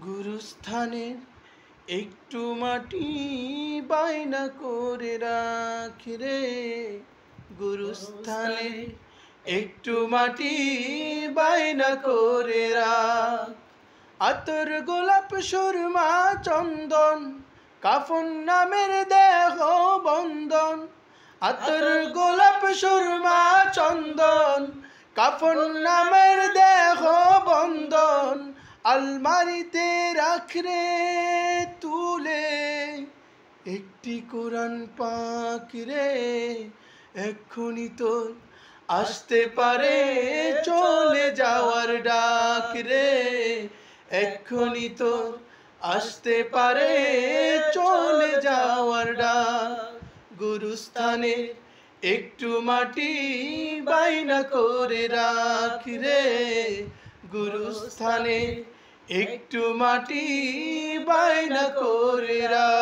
গুরুস্থানের একটু মাটি বায়না করে রাখি রে। গুরুস্থানের একটু মাটি বায়না করে রাখ। আতর গোলাপ সুরমা চন্দন কাফন নামের দেহ বন্ধন। আতর গোলাপ সুরমা চন্দন কাফন নামের দেহ বন্ধন। আলমারিতে রাখরে তুলে একটি কোরআন পাক রে। এক্ষুনি তোর আসতে পারে চলে যাওয়ার ডাক রে। এক্ষুনি তোর আসতে পারে চলে যাওয়ার ডাক। গুরুস্থানের একটু মাটি বায়না করে রাখি রে। গুরুস্থানের একটু মাটি বায়না করে রাখ।